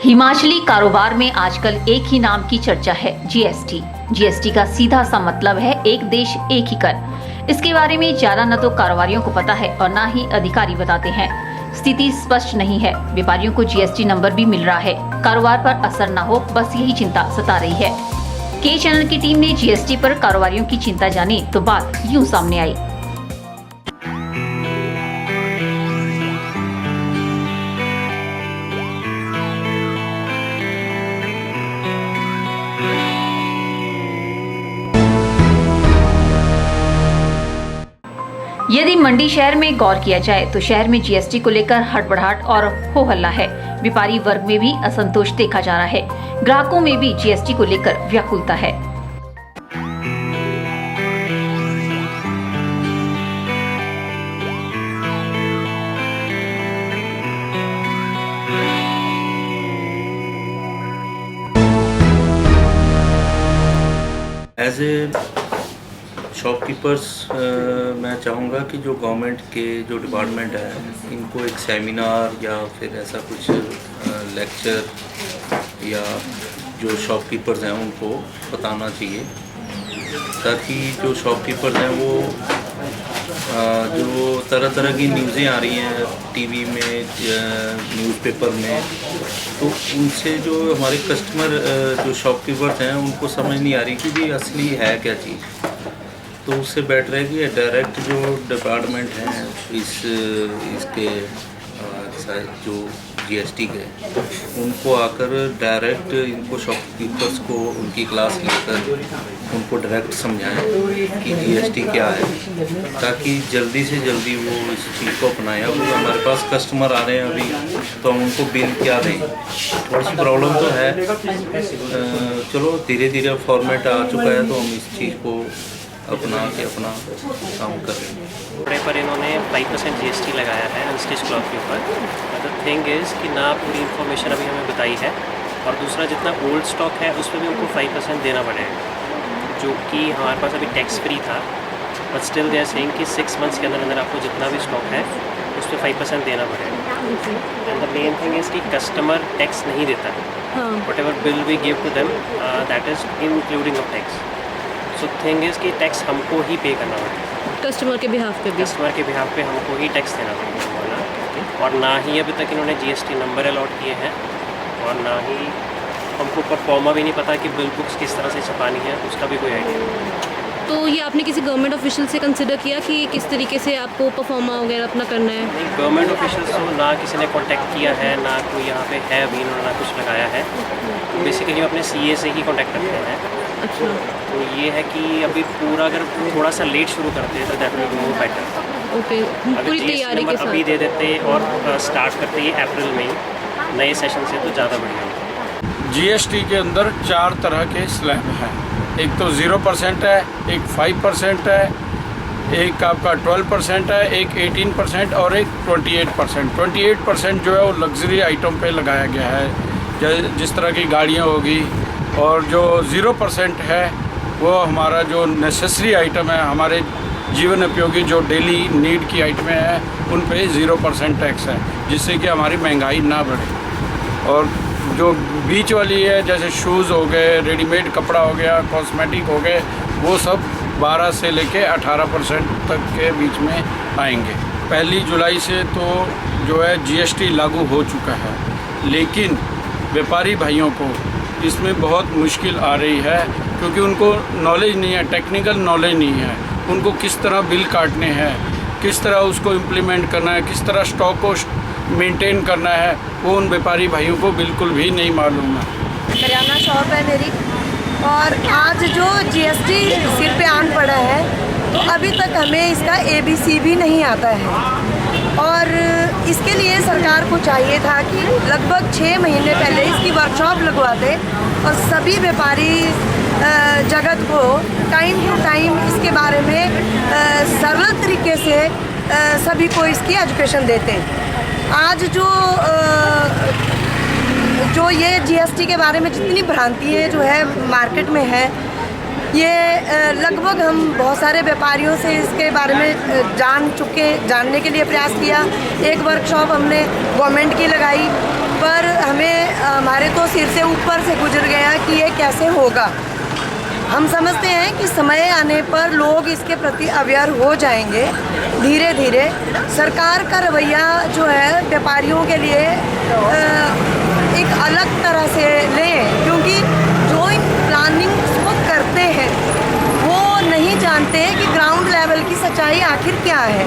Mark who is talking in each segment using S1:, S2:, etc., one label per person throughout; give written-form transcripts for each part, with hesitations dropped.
S1: हिमाचली कारोबार में आजकल एक ही नाम की चर्चा है, जीएसटी। जीएसटी का सीधा सा मतलब है एक देश एक ही कर। इसके बारे में ज्यादा न तो कारोबारियों को पता है और न ही अधिकारी बताते हैं। स्थिति स्पष्ट नहीं है। व्यापारियों को जीएसटी नंबर भी मिल रहा है, कारोबार पर असर न हो, बस यही चिंता सता रही है। के चैनल की टीम ने जीएसटी पर कारोबारियों की चिंता जानी तो बात यूं सामने आई। यदि मंडी शहर में गौर किया जाए तो शहर में जीएसटी को लेकर हड़बड़ाहट और हो हल्ला है। व्यापारी वर्ग में भी असंतोष देखा जा रहा है। ग्राहकों में भी जीएसटी को लेकर व्याकुलता है।
S2: एज ए शॉपकीपर्स मैं चाहूँगा कि जो गवर्नमेंट के जो डिपार्टमेंट है इनको एक सेमिनार या फिर ऐसा कुछ लेक्चर या जो शॉपकीपर्स हैं उनको बताना चाहिए, ताकि जो शॉपकीपर्स हैं वो जो तरह तरह की न्यूज़ें आ रही हैं टीवी में, न्यूज़पेपर में, तो उनसे जो हमारे कस्टमर जो शॉपकीपर्स हैं उनको समझ नहीं आ रही कि ये असली है क्या चीज़। तो उससे बेटर है कि डायरेक्ट जो डिपार्टमेंट हैं इसके जो जीएसटी के, उनको आकर डायरेक्ट इनको शॉपकीपर्स को उनकी क्लास लेकर उनको डायरेक्ट समझाएं कि जीएसटी क्या है, ताकि जल्दी से जल्दी वो इस चीज़ को अपनाएं। अब हमारे पास कस्टमर आ रहे हैं अभी, तो हम उनको बिल क्या दें, थोड़ी सी प्रॉब्लम तो है। चलो धीरे धीरे फॉर्मेट आ चुका है, तो हम इस चीज़ को अपना के अपना काम कर रहे हैं।
S3: कपड़े पर इन्होंने 5% जीएसटी लगाया है अनस्टिच क्लॉथ के ऊपर। द थिंग इज़ कि ना पूरी इन्फॉर्मेशन अभी हमें बताई है, और दूसरा जितना ओल्ड स्टॉक है उस पर भी उनको 5% देना पड़ेगा, जो कि हमारे पास अभी टैक्स फ्री था। But still they are saying कि 6 मंथ्स के अंदर अंदर आपको जितना भी स्टॉक है उस पर 5% देना पड़ेगा। And the main thing is कि कस्टमर टैक्स नहीं देता है। Whatever bill we give to them that is including of tax. So thing is कि टैक्स हमको ही पे करना पड़ेगा,
S4: कस्टमर के बिहाफ पे भी।
S3: कस्टमर के बिहाफ पे हमको ही टैक्स देना पड़ेगा। और ना ही अभी तक इन्होंने जीएसटी नंबर अलॉट किए हैं, और ना ही हमको परफॉर्मा भी नहीं पता कि बिल बुक्स किस तरह से छपानी है, उसका भी कोई आइडिया नहीं।
S4: तो ये आपने किसी गवर्नमेंट ऑफिशियल से कंसिडर किया कि किस तरीके से आपको परफॉर्मा वगैरह अपना करना है?
S3: नहीं, गवर्नमेंट ऑफिशियल्स तो ना किसी ने कांटेक्ट किया है, ना कोई यहाँ पे है अभी, इन्होंने ना कुछ लगाया है। तो बेसिकली अपने सीए से ही कांटेक्ट करते हैं।
S4: अच्छा,
S3: तो ये है कि अभी पूरा अगर थोड़ा सा लेट शुरू करते तो that will be more better.
S4: Okay, पूरी तैयारी के साथ
S3: अभी दे देते और स्टार्ट करते ये अप्रैल में ही नए सेशन से, तो ज़्यादा बढ़िया होता।
S5: जीएसटी के अंदर 4 तरह के स्लैब हैं। एक तो 0% है, एक 5% है, एक आपका 12% है, एक 18% और एक 28%। 28% जो है वो लग्जरी आइटम पे लगाया गया है, जिस तरह की गाड़ियाँ होगी। और जो 0% है वो हमारा जो नेसेसरी आइटम है, हमारे जीवन उपयोगी जो डेली नीड की आइटमें हैं उन पे 0% टैक्स है, जिससे कि हमारी महंगाई ना बढ़े। और जो बीच वाली है, जैसे शूज़ हो गए, रेडीमेड कपड़ा हो गया, कॉस्मेटिक हो गए, वो सब 12 से लेके 18% तक के बीच में आएंगे। 1 जुलाई से तो जो है जीएसटी लागू हो चुका है, लेकिन व्यापारी भाइयों को इसमें बहुत मुश्किल आ रही है, क्योंकि उनको नॉलेज नहीं है, टेक्निकल नॉलेज नहीं है। उनको किस तरह बिल काटने हैं, किस तरह उसको इम्प्लीमेंट करना है, किस तरह स्टॉक को मेंटेन करना है, वो उन व्यापारी भाइयों को बिल्कुल भी नहीं मालूम है।
S6: करियाना शॉप है मेरी, और आज जो जीएसटी सिर पे आन पड़ा है, तो अभी तक हमें इसका एबीसी भी नहीं आता है। और इसके लिए सरकार को चाहिए था कि लगभग 6 महीने पहले इसकी वर्कशॉप लगवा दे और सभी व्यापारी जगत को टाइम टू टाइम इसके बारे में सरल तरीके से सभी को इसकी एजुकेशन देते। आज जो ये जीएसटी के बारे में जितनी भ्रांतियाँ जो है मार्केट में है, ये लगभग हम बहुत सारे व्यापारियों से इसके बारे में जानने के लिए प्रयास किया। एक वर्कशॉप हमने गवर्नमेंट की लगाई, पर हमें हमारे तो सिर से ऊपर से गुजर गया कि ये कैसे होगा। हम समझते हैं कि समय आने पर लोग इसके प्रति अवेयर हो जाएंगे धीरे धीरे। सरकार का रवैया जो है व्यापारियों के लिए एक अलग तरह से लें, क्योंकि जो इन प्लानिंग को करते हैं वो नहीं जानते कि ग्राउंड लेवल की सच्चाई आखिर क्या है,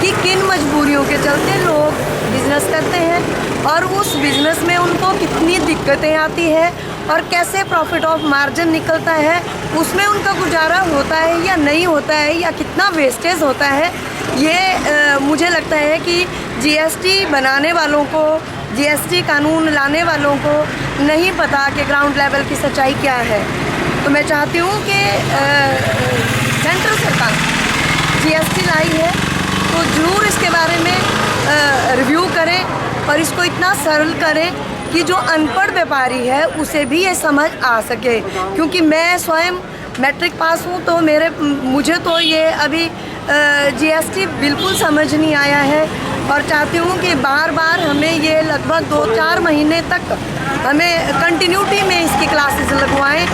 S6: कि किन मजबूरियों के चलते लोग बिजनेस करते हैं और उस बिजनेस में उनको कितनी दिक्कतें आती है और कैसे प्रॉफिट ऑफ मार्जिन निकलता है, उसमें उनका गुजारा होता है या नहीं होता है, या कितना वेस्टेज होता है। ये मुझे लगता है कि जीएसटी बनाने वालों को, जीएसटी कानून लाने वालों को नहीं पता कि ग्राउंड लेवल की सच्चाई क्या है। तो मैं चाहती हूँ कि सेंट्रल सरकार जीएसटी लाई है तो ज़रूर इसके बारे में रिव्यू करें और इसको इतना सरल करें कि जो अनपढ़ व्यापारी है उसे भी ये समझ आ सके। क्योंकि मैं स्वयं मैट्रिक पास हूँ तो मुझे तो ये अभी जीएसटी बिल्कुल समझ नहीं आया है, और चाहती हूँ कि बार बार हमें ये लगभग 2-4 महीने तक हमें कंटिन्यूटी में इसकी क्लासेस लगवाएं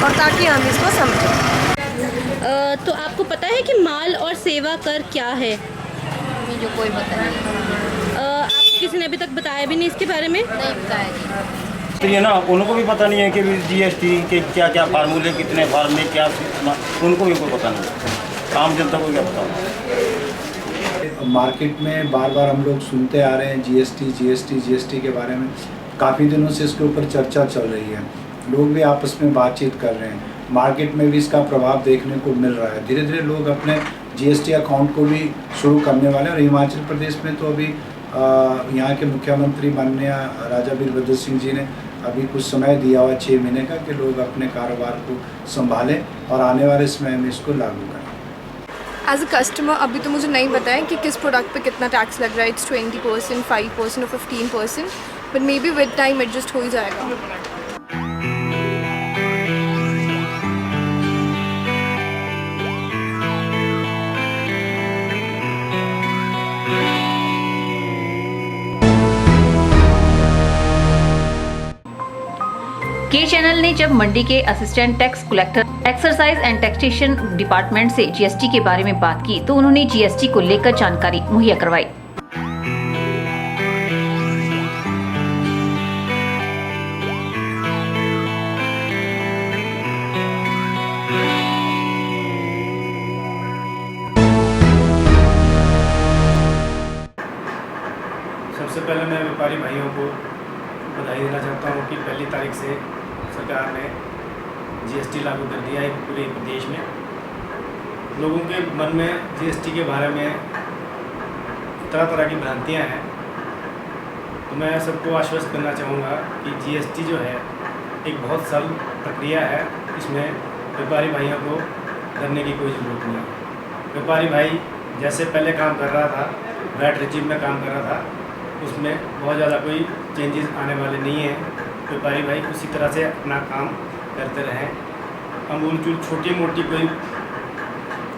S6: और ताकि हम इसको समझें।
S4: तो आपको पता है कि माल और सेवा कर क्या है?
S7: मुझे कोई पता नहीं।
S4: आपको किसी ने अभी तक बताया भी नहीं इसके बारे में?
S7: नहीं बताया जी।
S8: तो ये ना उनको भी पता नहीं है कि जीएसटी के क्या क्या फार्मूले, कितने फार्म में क्या, उनको भी कोई पता नहीं, आम जनता को क्या पता।
S9: मार्केट में बार बार हम लोग सुनते आ रहे हैं जीएसटी के बारे में। काफ़ी दिनों से इसके ऊपर चर्चा चल रही है, लोग भी आपस में बातचीत कर रहे हैं, मार्केट में भी इसका प्रभाव देखने को मिल रहा है। धीरे धीरे लोग अपने जीएसटी अकाउंट को भी शुरू करने वाले हैं। और हिमाचल प्रदेश में तो अभी यहाँ के मुख्यमंत्री माननीय राजा वीरभद्र सिंह जी ने अभी कुछ समय दिया हुआ 6 महीने का कि लोग अपने कारोबार को संभालें और आने वाले समय में इसको लागू करें।
S10: एज अ कस्टमर अभी तो मुझे नहीं पता है कि किस प्रोडक्ट पे कितना टैक्स लग रहा है। इट्स 20%, 5% और 15%, but may be with time adjust हो ही जाएगा।
S1: के चैनल ने जब मंडी के assistant tax collector excise and taxation department से जीएसटी के बारे में बात की तो उन्होंने जीएसटी को लेकर जानकारी मुहैया करवाई।
S11: सबसे पहले मैं व्यापारी भाइयों को बधाई देना चाहता हूँ कि 1 तारीख से सरकार ने जीएसटी लागू कर दिया है पूरे देश में। लोगों के मन में जीएसटी के बारे में तरह तरह की भ्रांतियाँ हैं, तो मैं सबको आश्वस्त करना चाहूँगा कि जीएसटी जो है एक बहुत सरल प्रक्रिया है। इसमें व्यापारी भाइयों को डरने की कोई ज़रूरत नहीं है। व्यापारी भाई जैसे पहले काम कर रहा था, वैट रिजीम में काम कर रहा था, उसमें बहुत ज़्यादा कोई चेंजेस आने वाले नहीं हैं। व्यापारी भाई उसी तरह से अपना काम करते रहें। अमूल चूल छोटी मोटी कोई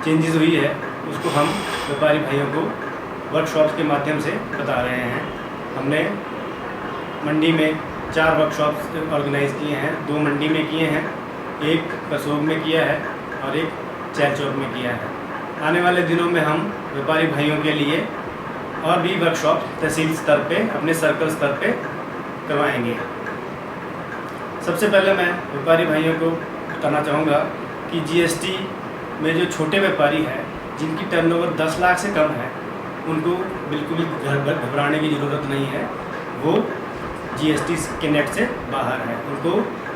S11: चेंजेस हुई है उसको हम व्यापारी भाइयों को वर्कशॉप्स के माध्यम से बता रहे हैं। हमने मंडी में 4 वर्कशॉप्स ऑर्गेनाइज़ किए हैं। 2 मंडी में किए हैं, एक कसोग में किया है और एक चैल चौक में किया है। आने वाले दिनों में हम व्यापारी भाइयों के लिए और भी वर्कशॉप तहसील स्तर पे, अपने सर्कल स्तर पे करवाएंगे। सबसे पहले मैं व्यापारी भाइयों को बताना चाहूँगा कि जीएसटी में जो छोटे व्यापारी हैं जिनकी टर्नओवर 10 लाख से कम है, उनको बिल्कुल घबराने की ज़रूरत नहीं है। वो जीएसटी के नेट से बाहर है, उनको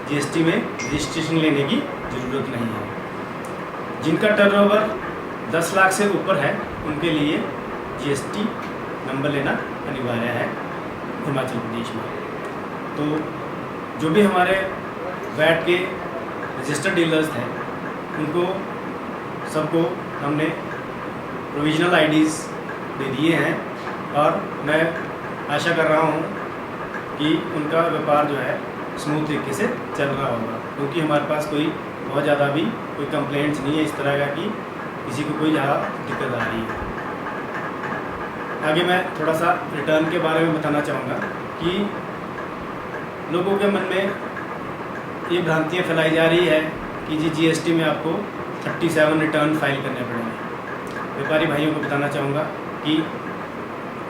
S11: जीएसटी में रजिस्ट्रेशन लेने की ज़रूरत नहीं है। जिनका टर्नओवर 10 लाख से ऊपर है उनके लिए जीएसटी नंबर लेना अनिवार्य है हिमाचल प्रदेश में। तो जो भी हमारे वैट के रजिस्टर्ड डीलर्स हैं उनको सबको हमने प्रोविजनल आईडीज़ दे दिए हैं और मैं आशा कर रहा हूँ कि उनका व्यापार जो है स्मूथ तरीके से चल रहा होगा, क्योंकि हमारे पास कोई बहुत ज़्यादा भी कोई कंप्लेंट्स नहीं है इस तरह का कि किसी को कोई ज़्यादा दिक्कत आ रही है। आगे मैं थोड़ा सा रिटर्न के बारे में बताना चाहूँगा कि लोगों के मन में ये भ्रांतियाँ फैलाई जा रही है कि जी जीएसटी में आपको 37 रिटर्न फाइल करने पड़ेंगे। व्यापारी भाइयों को बताना चाहूँगा कि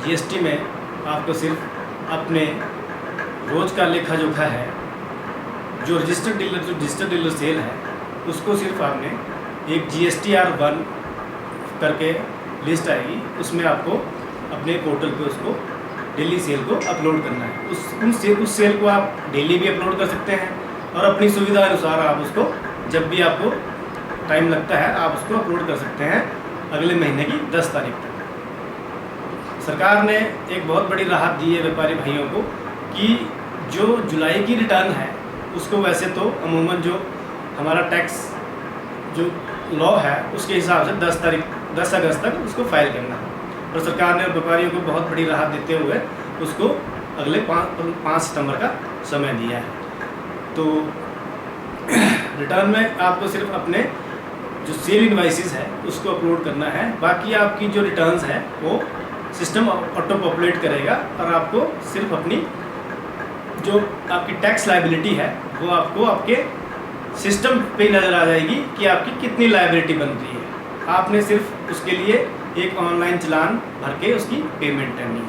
S11: जीएसटी में आपको सिर्फ अपने रोज़ का लेखा जोखा है, जो रजिस्टर्ड डीलर सेल है उसको सिर्फ आपने एक GSTR1 करके लिस्ट आएगी, उसमें आपको अपने पोर्टल पे उसको डेली सेल को अपलोड करना है। उस सेल को आप डेली भी अपलोड कर सकते हैं और अपनी सुविधा अनुसार आप उसको जब भी आपको टाइम लगता है आप उसको अपलोड कर सकते हैं अगले महीने की 10 तारीख तक। सरकार ने एक बहुत बड़ी राहत दी है व्यापारी भाइयों को कि जो जुलाई की रिटर्न है उसको वैसे तो अमूमन जो हमारा टैक्स जो लॉ है उसके हिसाब से 10 अगस्त तक उसको फाइल करना है, और सरकार ने व्यापारियों को बहुत बड़ी राहत देते हुए उसको अगले 5 सितंबर का समय दिया है। तो रिटर्न में आपको सिर्फ अपने जो सेल इनवाइसेस है उसको अपलोड करना है, बाकी आपकी जो रिटर्न्स है वो सिस्टम ऑटो पॉपुलेट करेगा और आपको सिर्फ अपनी जो आपकी टैक्स लायबिलिटी है वो आपको आपके सिस्टम पे नज़र आ जाएगी कि आपकी कितनी लायबिलिटी बन रही है। आपने सिर्फ उसके लिए एक ऑनलाइन चालान भर के उसकी पेमेंट करनी है।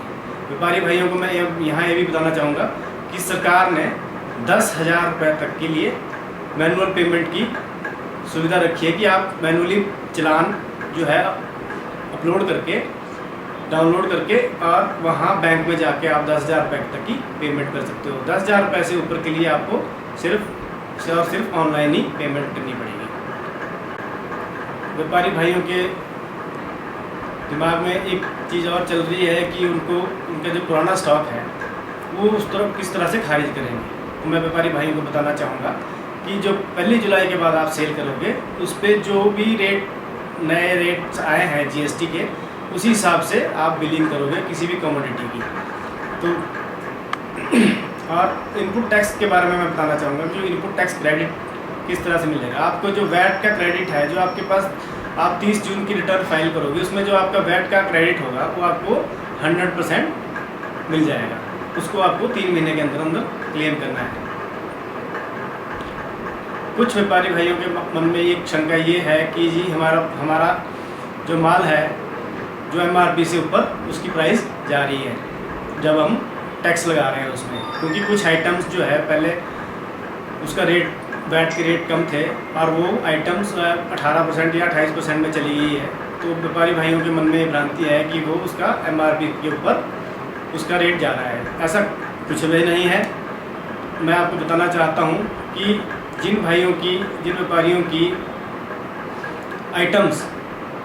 S11: व्यापारी भाइयों को मैं यहाँ ये भी बताना चाहूँगा कि सरकार ने 10,000 रुपये तक के लिए मैनुअल पेमेंट की सुविधा रखी है कि आप मैनुअली चालान जो है अपलोड करके डाउनलोड करके और वहाँ बैंक में जाके आप 10,000 रुपये तक की पेमेंट कर सकते हो। 10,000 रुपये से ऊपर के लिए आपको सिर्फ ऑनलाइन ही पेमेंट करनी पड़ेगी। व्यापारी भाइयों के दिमाग में एक चीज़ और चल रही है कि उनका जो पुराना स्टॉक है वो उस तरफ किस तरह से खारिज करेंगे। तो मैं व्यापारी भाइयों को बताना चाहूँगा कि जो 1 जुलाई के बाद आप सेल करोगे उस पर जो भी नए रेट्स आए हैं जीएसटी के उसी हिसाब से आप बिलिंग करोगे किसी भी कमोडिटी की। तो और इनपुट टैक्स के बारे में मैं बताना चाहूँगा कि इनपुट टैक्स क्रेडिट किस तरह से मिलेगा। आपको जो वैट का क्रेडिट है जो आपके पास आप 30 जून की रिटर्न फाइल करोगे उसमें जो आपका वैट का क्रेडिट होगा वो आपको 100% मिल जाएगा। उसको आपको 3 महीने के अंदर क्लेम करना है। कुछ व्यापारी भाइयों के मन में एक शंका ये है कि जी हमारा जो माल है जो MRP से ऊपर उसकी प्राइस जा रही है जब हम टैक्स लगा रहे हैं उसमें, क्योंकि कुछ आइटम्स जो है पहले उसका वैट के रेट कम थे और वो आइटम्स 18% या 28% में चली गई है। तो व्यापारी भाइयों के मन में भ्रांति है कि वो उसका MRP के ऊपर उसका रेट जा रहा है। ऐसा कुछ भी नहीं है। मैं आपको बताना चाहता हूँ कि जिन व्यापारियों की आइटम्स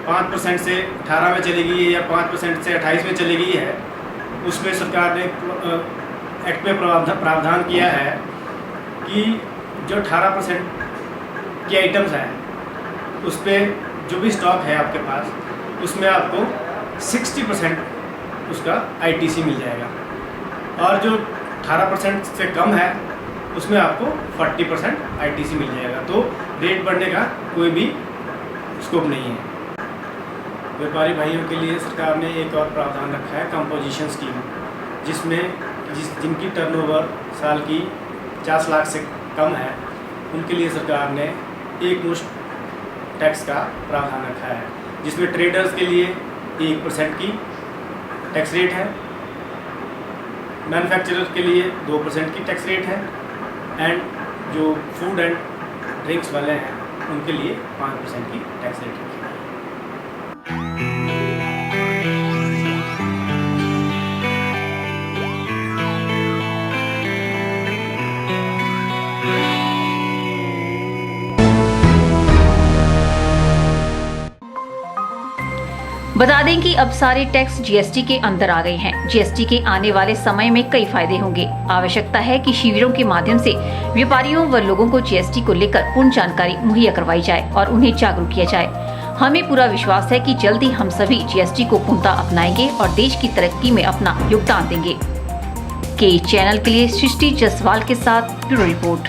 S11: 5% से 18 में चली गई है या 5% से 28 में चली गई है उसमें सरकार ने एक्ट में प्रावधान किया है कि जो 18% की आइटम्स हैं उस पर जो भी स्टॉक है आपके पास उसमें आपको 60% उसका ITC मिल जाएगा और जो 18% से कम है उसमें आपको 40% ITC मिल जाएगा। तो रेट बढ़ने का कोई भी स्कोप नहीं है। व्यापारी भाइयों के लिए सरकार ने एक और प्रावधान रखा है कंपोजिशन स्कीम, जिनकी टर्नओवर साल की 50 लाख से कम है उनके लिए सरकार ने एक मुश्त टैक्स का प्रावधान रखा है, जिसमें ट्रेडर्स के लिए 1% की टैक्स रेट है, मैन्युफैक्चरर के लिए 2% की टैक्स रेट है एंड जो फूड एंड ड्रिंक्स वाले हैं उनके लिए 5% की टैक्स रेट रखी है।
S1: बता दें कि अब सारे टैक्स जीएसटी के अंदर आ गए हैं। जीएसटी के आने वाले समय में कई फायदे होंगे। आवश्यकता है कि शिविरों के माध्यम से व्यापारियों व लोगों को जीएसटी को लेकर पूर्ण जानकारी मुहैया करवाई जाए और उन्हें जागरूक किया जाए। हमें पूरा विश्वास है कि जल्दी हम सभी जीएसटी को पूर्णतः अपनाएंगे और देश की तरक्की में अपना योगदान देंगे। के चैनल के लिए सृष्टि जसवाल के साथ ब्यूरो रिपोर्ट।